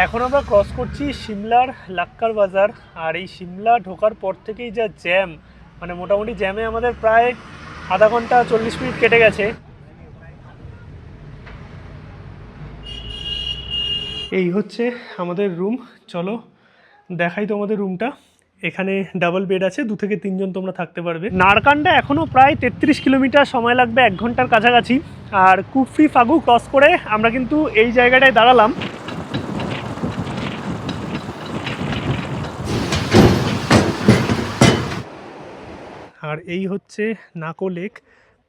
এখন আমরা ক্রস করছি সিমলার লাক্কার বাজার। আর এই সিমলা ঢোকার পর থেকেই যা জ্যাম, মানে মোটামুটি জ্যামে আমাদের প্রায় আধা ঘন্টা 40 মিনিট কেটে গেছে। এই হচ্ছে আমাদের রুম, চলো দেখাই তোমাদের রুমটা। এখানে ডাবল বেড আছে, 2 থেকে 3 জন তোমরা থাকতে পারবে। নারকান্ডা এখনও প্রায় 33 কিলোমিটার, সময় লাগবে 1 ঘন্টার কাছাকাছি। আর কুফরি ফাগু ক্রস করে আমরা কিন্তু এই জায়গাটায় দাঁড়ালাম। আর এই হচ্ছে নাকো লেক,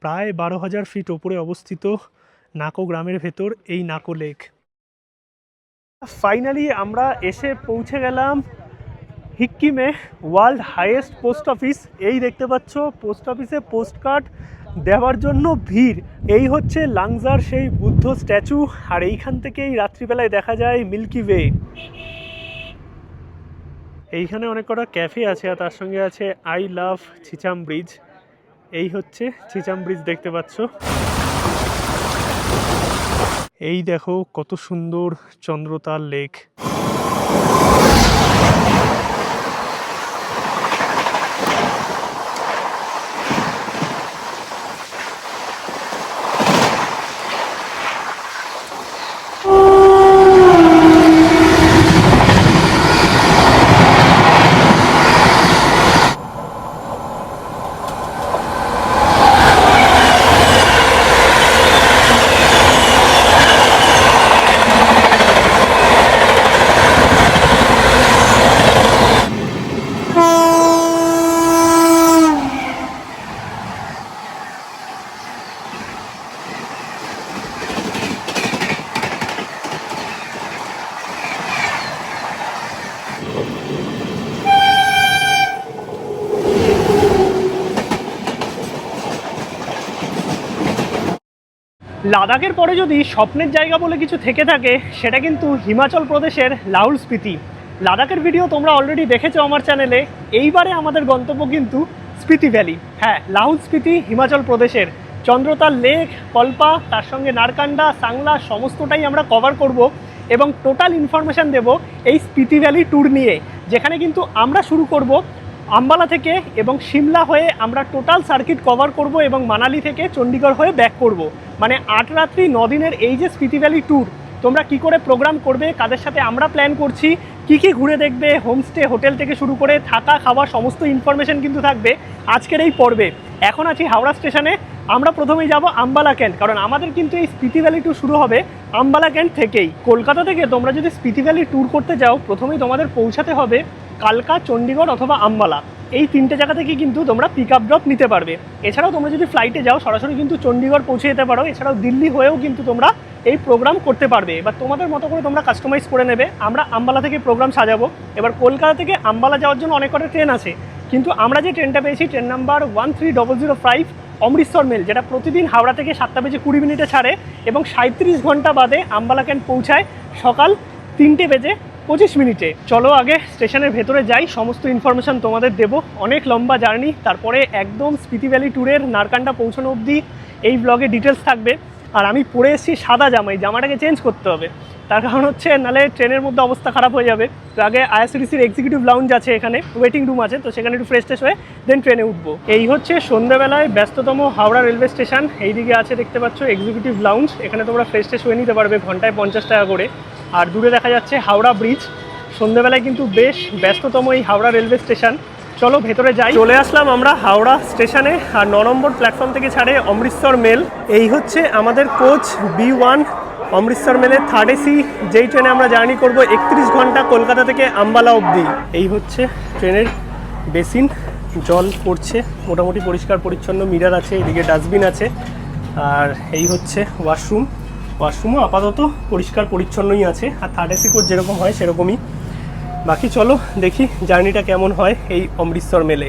প্রায় 12,000 ফিট ওপরে অবস্থিত নাকো গ্রামের ভেতর এই নাকো লেক। ফাইনালি আমরা এসে পৌঁছে গেলাম হিক্কিমে, ওয়ার্ল্ড হাইয়েস্ট পোস্ট অফিস। এই দেখতে পাচ্ছ পোস্ট অফিসে পোস্ট কার্ড দেওয়ার জন্য ভিড়। এই হচ্ছে লাংজার সেই বুদ্ধ স্ট্যাচু, আর এইখান থেকেই রাত্রিবেলায় দেখা যায় মিল্কি ওয়ে। এইখানে অনেক কটা ক্যাফে আছে, আর তার সঙ্গে আছে আই লাভ ছিচাম ব্রিজ। এই হচ্ছে ছিচাম ব্রিজ, দেখতে পাচ্ছ। এই দেখো কত সুন্দর চন্দ্রতাল লেক। লাদাখের পরে যদি স্বপ্নের জায়গা বলে কিছু থেকে থাকে, সেটা কিন্তু হিমাচল প্রদেশের লাহুল স্পিতি। লাদাখের ভিডিও তোমরা অলরেডি দেখেছো আমার চ্যানেলে। এইবারে আমাদের গন্তব্য কিন্তু স্পিতি ভ্যালি। হ্যাঁ, লাহুল স্পিতি হিমাচল প্রদেশের। চন্দ্রতাল লেক, কল্পা, তার সঙ্গে নারকান্ডা, সাংলা সমস্তটাই আমরা কভার করব এবং টোটাল ইনফরমেশান দেব এই স্পিতি ভ্যালি ট্যুর নিয়ে, যেখানে কিন্তু আমরা শুরু করব আম্বালা থেকে এবং সিমলা হয়ে আমরা টোটাল সার্কিট কভার করব এবং মানালি থেকে চণ্ডীগড় হয়ে ব্যাক করব। মানে 8 রাত্রি 9 দিনের এই যে স্পিতি ভ্যালি ট্যুর, তোমরা কি করে প্রোগ্রাম করবে, কাদের সাথে আমরা প্ল্যান করছি, কি কি ঘুরে দেখবে, হোমস্টে, হোটেল থেকে শুরু করে থাকা খাওয়া সমস্ত ইনফরমেশন কিন্তু থাকবে আজকের এই পর্বে। এখন আছি হাওড়া স্টেশনে। আমরা প্রথমেই যাব আম্বালা ক্যান্ট, কারণ আমাদের কিন্তু এই স্পিতি ভ্যালি ট্যুর শুরু হবে আম্বালা ক্যান্ট থেকেই। কলকাতা থেকে তোমরা যদি স্পিতি ভ্যালি ট্যুর করতে যাও, প্রথমেই তোমাদের পৌঁছাতে হবে কালকা, চণ্ডীগড় অথবা আম্বালা। এই 3টে জায়গা থেকে কিন্তু তোমরা পিক আপ ড্রপ নিতে পারবে। এছাড়াও তোমরা যদি ফ্লাইটে যাও সরাসরি কিন্তু চণ্ডীগড় পৌঁছে যেতে পারো। এছাড়াও দিল্লি হয়েও কিন্তু তোমরা এই প্রোগ্রাম করতে পারবে। এবার তোমাদের মতো করে তোমরা কাস্টমাইজ করে নেবে। আমরা আম্বালা থেকে প্রোগ্রাম সাজাবো। এবার কলকাতা থেকে আম্বালা যাওয়ার জন্য অনেক কটা ট্রেন আছে, কিন্তু আমরা যে ট্রেনটা পেয়েছি ট্রেন নাম্বার 13005 অমৃতসর মেল, যেটা প্রতিদিন হাওড়া থেকে 7টা বেজে 20 মিনিটে ছাড়ে এবং 37 ঘন্টা বাদে আম্বালা ক্যান্ট পৌঁছায় সকাল 3টে বেজে 25 মিনিটে। চলো আগে স্টেশনের ভেতরে যাই, সমস্ত ইনফরমেশান তোমাদের দেবো। অনেক লম্বা জার্নি, তারপরে একদম স্পিতি ভ্যালি ট্যুরের নারকান্ডা পৌঁছানো অবধি এই ব্লগে ডিটেলস থাকবে। আর আমি পরে এসেছি সাদা জামা, এই জামাটাকে চেঞ্জ করতে হবে, তার কারণ হচ্ছে নাহলে ট্রেনের মধ্যে অবস্থা খারাপ হয়ে যাবে। তো আগে আইআরসিটিসির এক্সিকিউটিভ লাউঞ্জ আছে, এখানে ওয়েটিং রুম আছে, তো সেখানে একটু ফ্রেশ ট্রেশ হয়ে দেন ট্রেনে উঠবো। এই হচ্ছে সন্ধ্যাবেলায় ব্যস্ততম হাওড়া রেলওয়ে স্টেশন। এইদিকে আছে দেখতে পাচ্ছ এক্সিকিউটিভ লাউঞ্জ, এখানে তোমরা ফ্রেশ ট্রেশ হয়ে নিতে পারবে, ঘন্টায় 50 টাকা করে। আর দূরে দেখা যাচ্ছে হাওড়া ব্রিজ। সন্ধ্যাবেলায় কিন্তু বেশ ব্যস্ততম এই হাওড়া রেলওয়ে স্টেশন। চলো ভেতরে যাই। চলে আসলাম আমরা হাওড়া স্টেশনে, আর 9 নম্বর প্ল্যাটফর্ম থেকে ছাড়ে অমৃতসর মেল। এই হচ্ছে আমাদের coach B1 Amritsar মেলের 3rd AC, যেই ট্রেনে আমরা জার্নি করব 31 ঘন্টা কলকাতা থেকে আম্বালা অবধি। এই হচ্ছে ট্রেনের বেসিন, জল পড়ছে মোটামুটি পরিষ্কার পরিচ্ছন্ন, মিরার আছে, এদিকে ডাস্টবিন আছে। আর এই হচ্ছে ওয়াশরুমও আপাতত পরিষ্কার পরিচ্ছন্নই আছে। আর 3rd AC কোচ যেরকম হয় সেরকমই। বাকি চলো দেখি জার্নিটা কেমন হয় এই অমৃতসর মেলে।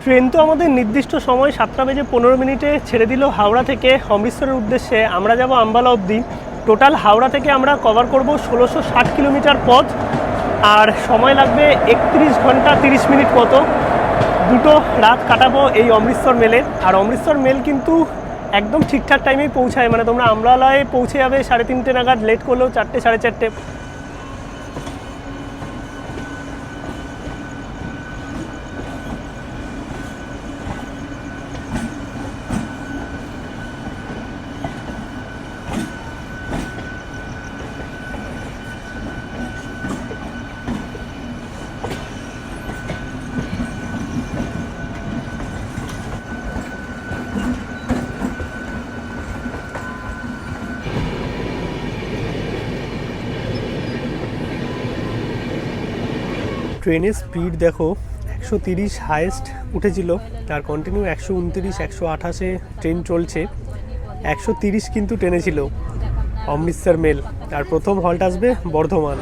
ট্রেন তো আমাদের নির্দিষ্ট সময় 7:15 ছেড়ে দিল হাওড়া থেকে অমৃতসরের উদ্দেশ্যে। আমরা যাব আম্বালা অবধি। টোটাল হাওড়া থেকে আমরা কভার করব 1660 কিলোমিটার পথ, আর সময় লাগবে 31 ঘন্টা 30 মিনিট মতো। দুটো রাত কাটাবো এই অমৃতসর মেলে। আর অমৃতসর মেল কিন্তু একদম ঠিকঠাক টাইমেই পৌঁছায়, মানে তোমরা আমরালায় পৌঁছে যাবে 3:30 নাগাদ, লেট করলেও 4টে 4:30। ট্রেনের স্পিড দেখো, 130 হাইয়েস্ট উঠেছিল, আর কন্টিনিউ 129 128-এ ট্রেন চলছে। 130 কিন্তু টেনেছিল অমৃতসর মেল। আর প্রথম হল্ট আসবে বর্ধমান।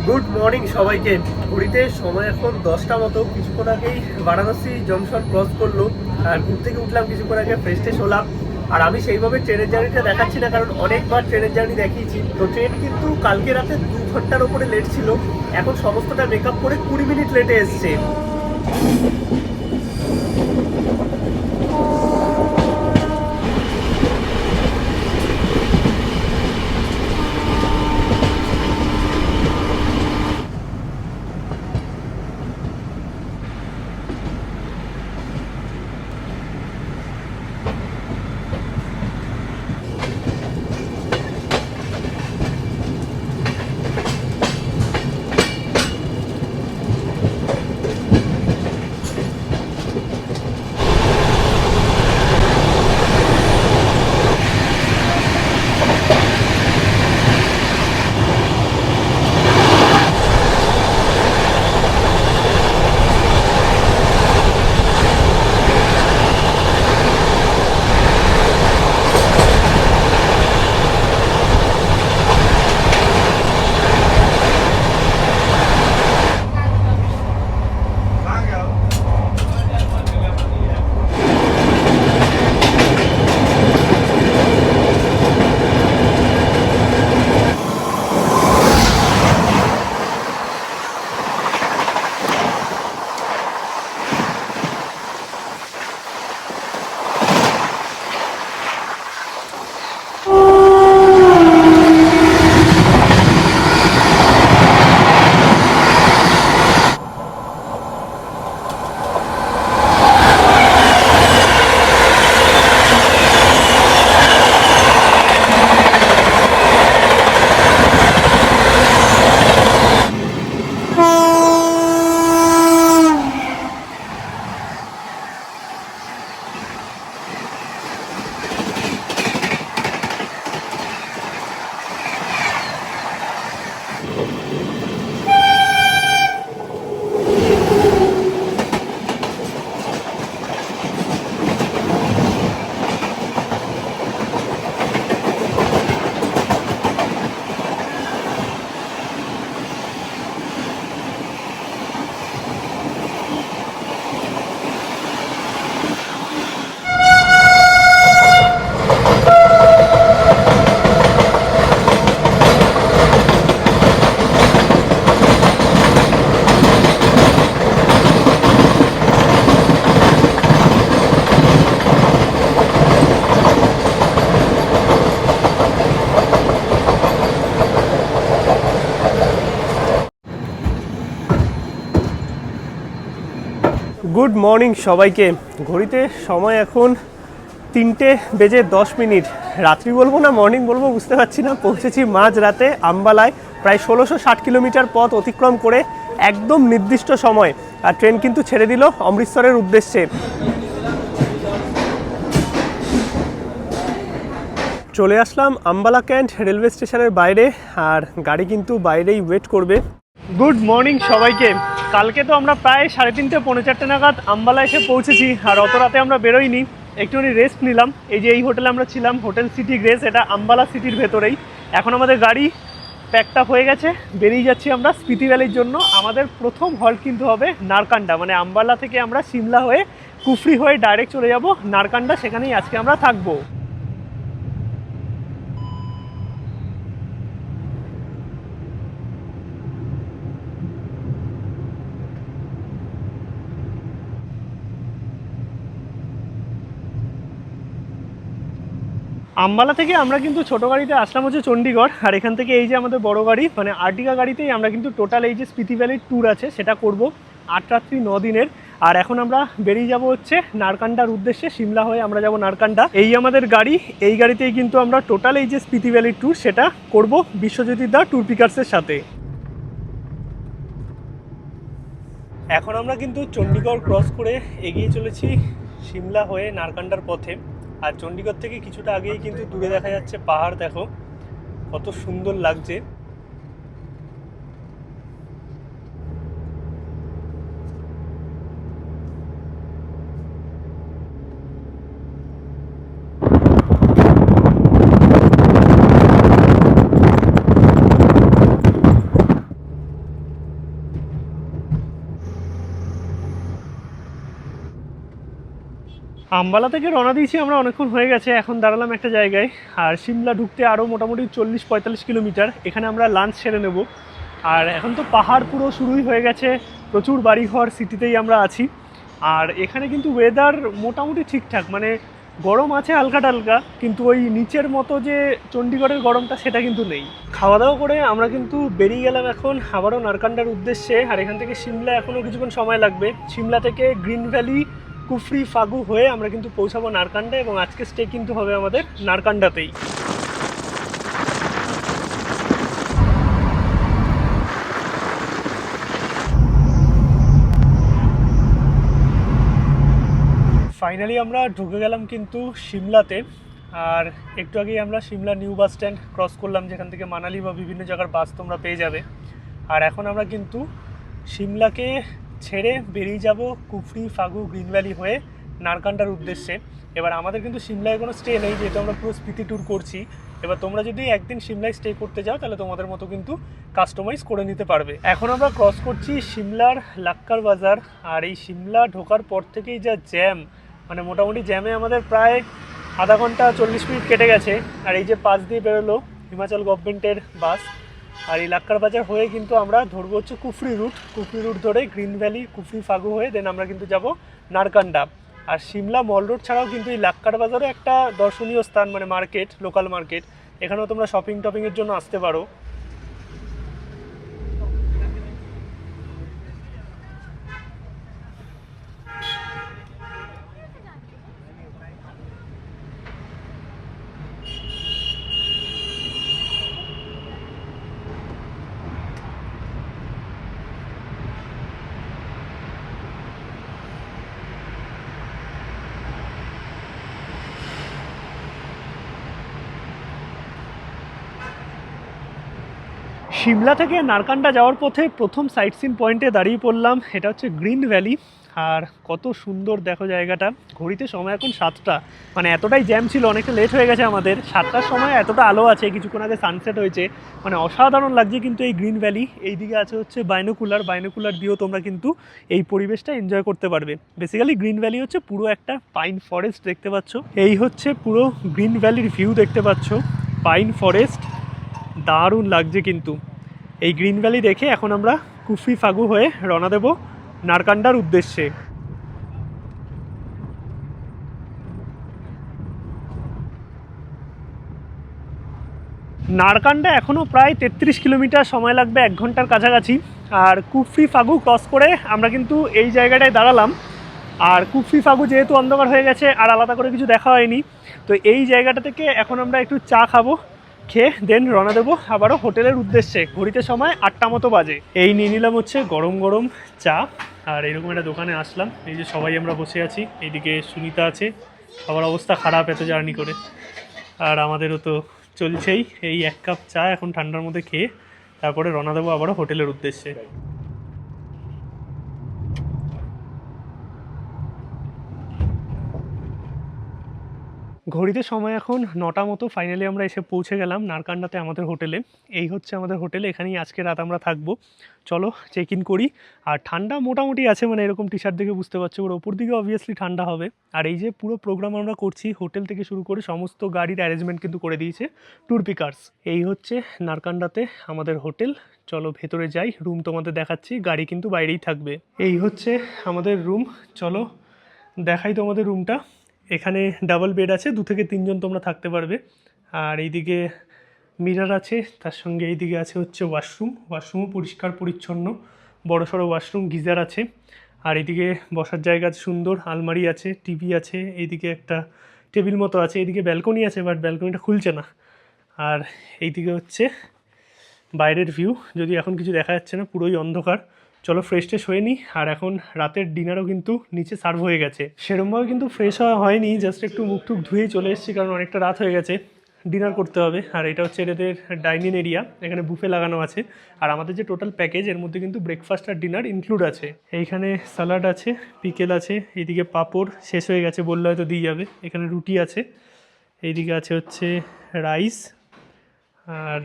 গুড মর্নিং সবাইকে। ঘড়িতে সময় এখন 10টা মতো। কিছুক্ষণ আগেই বারাণসী জংশন ক্রস করলো, আর ঘুর থেকে উঠলাম কিছুক্ষণ আগে, ফ্রেশ ট্রেশ হলাম। আর আমি সেইভাবে ট্রেনের জার্নিটা দেখাচ্ছি না, কারণ অনেকবার ট্রেনের জার্নি দেখিয়েছি। তো ট্রেন কিন্তু কালকে রাতে 2 ঘন্টার ওপরে লেট ছিল, এখন সমস্তটা মেকআপ করে 20 মিনিট লেটে এসছে। গুড মর্নিং সবাইকে। ঘড়িতে সময় এখন 3:10 রাত্রি বলবো না মর্নিং বলবো বুঝতে পারছি না। পৌঁছেছি মাঝরাতে আম্বালায়, প্রায় 1660 কিলোমিটার পথ অতিক্রম করে একদম নির্দিষ্ট সময়। আর ট্রেন কিন্তু ছেড়ে দিল অমৃতসরের উদ্দেশ্যে। চলে আসলাম আম্বালা ক্যান্ট রেলওয়ে স্টেশনের বাইরে, আর গাড়ি কিন্তু বাইরেই ওয়েট করবে। গুড মর্নিং সবাইকে। কালকে তো আমরা প্রায় 3:30 পৌনে 4টে নাগাদ আম্বালা এসে পৌঁছেছি, আর অত রাতে আমরা বেরোইনি, একটুখানি রেস্ট নিলাম। এই যে এই হোটেলে আমরা ছিলাম, হোটেল সিটি গ্রেস, এটা আম্বালা সিটির ভেতরেই। এখন আমাদের গাড়ি প্যাকড আপ হয়ে গেছে, বেরিয়ে যাচ্ছি আমরা স্পিতি ভ্যালির জন্য। আমাদের প্রথম হল্ট কিন্তু হবে নারকান্ডা, মানে আম্বালা থেকে আমরা সিমলা হয়ে কুফরি হয়ে ডাইরেক্ট চলে যাব নারকান্ডা, সেখানেই আজকে আমরা থাকবো। আম্বালা থেকে আমরা কিন্তু ছোটো গাড়িতে আসলাম হচ্ছে চণ্ডীগড়, আর এখান থেকে এই যে আমাদের বড় গাড়ি মানে আর্টিকা গাড়িতেই আমরা কিন্তু টোটাল এই যে স্পিতি ভ্যালির ট্যুর আছে সেটা করব 8 রাত্রি 9 দিনের। আর এখন আমরা বেরিয়ে যাব হচ্ছে নারকান্ডার উদ্দেশ্যে, সিমলা হয়ে আমরা যাব নারকান্ডা। এই আমাদের গাড়ি, এই গাড়িতেই কিন্তু আমরা টোটাল এই যে স্পিতি ভ্যালির ট্যুর সেটা করব বিশ্বজ্যোতি দা ট্যুর পিকার্সের সাথে। এখন আমরা কিন্তু চণ্ডীগড় ক্রস করে এগিয়ে চলেছি সিমলা হয়ে নারকান্ডার পথে। আর চণ্ডীগড় থেকে কিছুটা আগেই কিন্তু দূরে দেখা যাচ্ছে পাহাড়, দেখো কত সুন্দর লাগছে। আম্বালা থেকে রওনা দিয়েছি আমরা, অনেকক্ষণ হয়ে গেছে। এখন দাঁড়ালাম একটা জায়গায়, আর সিমলা ঢুকতে আরও মোটামুটি 40-45 কিলোমিটার। এখানে আমরা লাঞ্চ সেরে নেব। আর এখন তো পাহাড় পুরো শুরুই হয়ে গেছে, প্রচুর বাড়িঘর, সিটিতেই আমরা আছি। আর এখানে কিন্তু ওয়েদার মোটামুটি ঠিকঠাক, মানে গরম আছে হালকা টালকা, কিন্তু ওই নিচের মতো যে চণ্ডীগড়ের গরমটা সেটা কিন্তু নেই। খাওয়া দাওয়া করে আমরা কিন্তু বেরিয়ে গেলাম এখন আবারও নারকান্ডার উদ্দেশ্যে। আর এখান থেকে সিমলা এখনও কিছুক্ষণ সময় লাগবে। সিমলা থেকে গ্রিন ভ্যালি, কুফরি, ফাগু হয়ে আমরা কিন্তু পৌঁছাবো নারকান্ডা, এবং আজকে স্টে কিন্তু হবে আমাদের নারকান্ডাতেই। ফাইনালি আমরা ঢুকে গেলাম কিন্তু সিমলাতে। আর একটু আগেই আমরা Shimla new bus stand cross করলাম, যেখান থেকে মানালি বা বিভিন্ন জায়গার বাস তোমরা পেয়ে যাবে। আর এখন আমরা কিন্তু সিমলাকে ছেড়ে বেরিয়ে যাব কুফরি, ফাগু, গ্রিন ভ্যালি হয়ে নারকান্ডার উদ্দেশ্যে। এবার আমাদের কিন্তু সিমলায় কোনো স্টে নেই, যেহেতু আমরা পুরো স্পিতি ট্যুর করছি। এবার তোমরা যদি একদিন সিমলায় স্টে করতে যাও তাহলে তোমাদের মতো কিন্তু কাস্টমাইজ করে নিতে পারবে। এখন আমরা ক্রস করছি সিমলার লাক্কার বাজার। আর এই সিমলা ঢোকার পর থেকেই যা জ্যাম, মানে মোটামুটি জ্যামে আমাদের প্রায় আধা ঘন্টা 40 মিনিট কেটে গেছে। আর এই যে পাশ দিয়ে বেরোলো হিমাচল গভর্নমেন্টের বাস। আর এই লাক্কার বাজার হয়ে কিন্তু আমরা ধরবো হচ্ছে কুফরি রুট। কুফরি রুট ধরে গ্রিন ভ্যালি, কুফরি, ফাগু হয়ে দেন আমরা কিন্তু যাব নারকান্ডা। আর সিমলা মল রোড ছাড়াও কিন্তু এই লাক্কার বাজারে একটা দর্শনীয় স্থান, মানে মার্কেট, লোকাল মার্কেট। এখানেও তোমরা শপিং টপিংয়ের জন্য আসতে পারো। সিমলা থেকে নারকান্ডা যাওয়ার পথে প্রথম সাইট সিন পয়েন্টে দাঁড়িয়ে পড়লাম, এটা হচ্ছে গ্রিন ভ্যালি। আর কত সুন্দর দেখো জায়গাটা। ঘড়িতে সময় এখন 7টা, মানে এতটাই জ্যাম ছিল, অনেকটা লেট হয়ে গেছে আমাদের। 7টার সময় এতটা আলো আছে, কিছুক্ষণ আগে সানসেট হয়েছে, মানে অসাধারণ লাগছে কিন্তু এই গ্রিন ভ্যালি। এইদিকে আছে হচ্ছে বাইনোকুলার দিয়েও তোমরা কিন্তু এই পরিবেশটা এনজয় করতে পারবে। বেসিক্যালি গ্রিন ভ্যালি হচ্ছে পুরো একটা পাইন ফরেস্ট, দেখতে পাচ্ছ। এই হচ্ছে পুরো গ্রিন ভ্যালির ভিউ, দেখতে পাচ্ছ পাইন ফরেস্ট, দারুণ লাগছে কিন্তু। এই গ্রিন ভ্যালি দেখে এখন আমরা কুফরি, ফাগু হয়ে রওনা দেব নারকান্ডার উদ্দেশ্যে। নারকান্ডা এখনও প্রায় 33 কিলোমিটার, সময় লাগবে 1 ঘন্টার কাছাকাছি। আর কুফরি, ফাগু ক্রস করে আমরা কিন্তু এই জায়গাটায় দাঁড়ালাম। আর কুফরি ফাগু যেহেতু অন্ধকার হয়ে গেছে আর আলাদা করে কিছু দেখা হয়নি, তো এই জায়গাটা থেকে এখন আমরা একটু চা খাবো, খেয়ে দেন রওনা দেবো আবারও হোটেলের উদ্দেশ্যে। ঘড়িতে সময় 8টা মতো বাজে। এই নিয়ে নিলাম হচ্ছে গরম গরম চা, আর এরকম একটা দোকানে আসলাম। এই যে সবাই আমরা বসে আছি, এইদিকে সুনিতা আছে, সবার অবস্থা খারাপ এত জার্নি করে, আর আমাদেরও তো চলছেই। এই 1 কাপ চা এখন ঠান্ডার মধ্যে খেয়ে তারপরে রওনা দেবো আবারও হোটেলের উদ্দেশ্যে। ঘড়িতে সময় এখন 9টা মতো। ফাইনালি আমরা এসে পৌঁছে গেলাম নারকান্ডাতে আমাদের হোটেলে। এই হচ্ছে আমাদের হোটেলে, এখানেই আজকে রাত আমরা থাকবো। চলো চেক ইন করি। আর ঠান্ডা মোটামুটি আছে, মানে এরকম টি শার্ট দেখে বুঝতে পারছো, ওর ওপর দিকে অবভিয়াসলি ঠান্ডা হবে। আর এই যে পুরো প্রোগ্রাম আমরা করছি, হোটেল থেকে শুরু করে সমস্ত গাড়ির অ্যারেঞ্জমেন্ট কিন্তু করে দিয়েছে ট্যুর পিকার্স। এই হচ্ছে নারকান্ডাতে আমাদের হোটেল। চলো ভেতরে যাই, রুম তোমাদের দেখাচ্ছি, গাড়ি কিন্তু বাইরেই থাকবে। এই হচ্ছে আমাদের রুম, চলো দেখাই তোমাদের রুমটা। এখানে ডাবল বেড আছে, 2 থেকে 3 জন তোমরা থাকতে পারবে। আর এইদিকে মিরর আছে, তার সঙ্গে এইদিকে আছে হচ্ছে ওয়াশরুমও পরিষ্কার পরিচ্ছন্ন, বড় সড়ো ওয়াশরুম, গিজার আছে। আর এইদিকে বসার জায়গা আছে, সুন্দর আলমারি আছে, টিভি আছে, এইদিকে একটা টেবিল মতো আছে, এইদিকে ব্যালকনি আছে, বাট ব্যালকনিটা খুলছে না। আর এইদিকে হচ্ছে বাইরের ভিউ, যদি এখন কিছু দেখা যাচ্ছে না, পুরোই অন্ধকার। চলো ফ্রেশ ট্রেশ হয়ে নিই। আর এখন রাতের ডিনারও কিন্তু নিচে সার্ভ হয়ে গেছে। সেরকমভাবে কিন্তু ফ্রেশ হওয়া হয়নি, জাস্ট একটু মুখ টুক ধুয়েই চলে এসেছি, কারণ অনেকটা রাত হয়ে গেছে, ডিনার করতে হবে। আর এটা হচ্ছে এদের ডাইনিং এরিয়া, এখানে বুফে লাগানো আছে। আর আমাদের যে টোটাল প্যাকেজ, এর মধ্যে কিন্তু ব্রেকফাস্ট আর ডিনার ইনক্লুড আছে। এইখানে স্যালাড আছে, পিকেল আছে, এইদিকে পাঁপড় শেষ হয়ে গেছে বললে হয়তো দিয়ে যাবে, এখানে রুটি আছে, এইদিকে আছে হচ্ছে রাইস, আর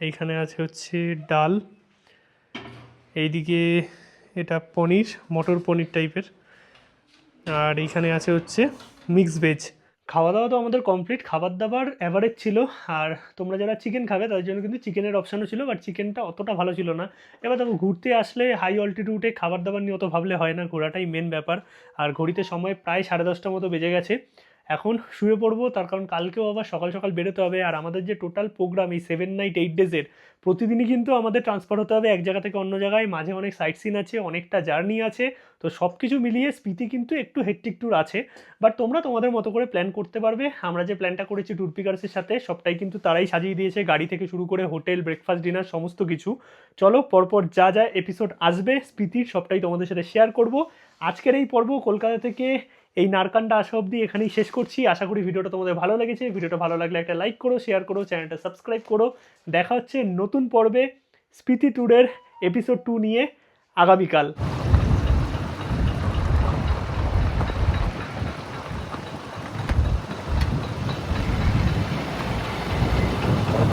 এইখানে আছে হচ্ছে ডাল, এইদিকে এটা পনির, মটর পনির টাইপের, আর এইখানে আছে হচ্ছে মিক্স ভেজ। খাওয়া দাওয়া তো আমাদের কমপ্লিট, খাবার দাবার অ্যাভারেজ ছিল। আর তোমরা যারা চিকেন খাবে তাদের জন্য কিন্তু চিকেনের অপশানও ছিল, বাট চিকেনটা অতটা ভালো ছিল না। এবার দেখো, ঘুরতে আসলে হাই অল্টিটিউডে খাবার দাবার নিয়ে অত ভাবলে হয় না, ঘোরাটাই মেন ব্যাপার। আর ঘড়িতে সময় প্রায় 10:30 মতো বেজে গেছে, এখন শুয়ে পড়বো, তার কারণ কালকেও আবার সকাল সকাল বেরোতে হবে। আর আমাদের যে টোটাল প্রোগ্রাম এই 7 নাইট 8 ডেজের, প্রতিদিনই কিন্তু আমাদের ট্রান্সফার হতে হবে এক জায়গা থেকে অন্য জায়গায়, মাঝে অনেক সাইট সিন আছে, অনেকটা জার্নি আছে। তো সব কিছু মিলিয়ে স্পিতি কিন্তু একটু হেক্টিক ট্যুর আছে, বাট তোমরা তোমাদের মতো করে প্ল্যান করতে পারবে। আমরা যে প্ল্যানটা করেছি ট্যুর পিকার্সের সাথে, সবটাই কিন্তু তারাই সাজিয়ে দিয়েছে, গাড়ি থেকে শুরু করে হোটেল, ব্রেকফাস্ট, ডিনার, সমস্ত কিছু। চলো পরপর যা যা এপিসোড আসবে স্পিতির, সবটাই তোমাদের সাথে শেয়ার করব। আজকের এই পর্ব কলকাতা থেকে এই নারকান্ডা আসা অবধি এখানেই শেষ করছি। আশা করি ভিডিওটা তোমাদের ভালো লেগেছে। ভিডিওটা ভালো লাগলে একটা লাইক করো, শেয়ার করো, চ্যানেলটা সাবস্ক্রাইব করো। দেখা হচ্ছে নতুন পর্বে স্পিতি ট্যুরের এপিসোড 2 নিয়ে আগামীকাল।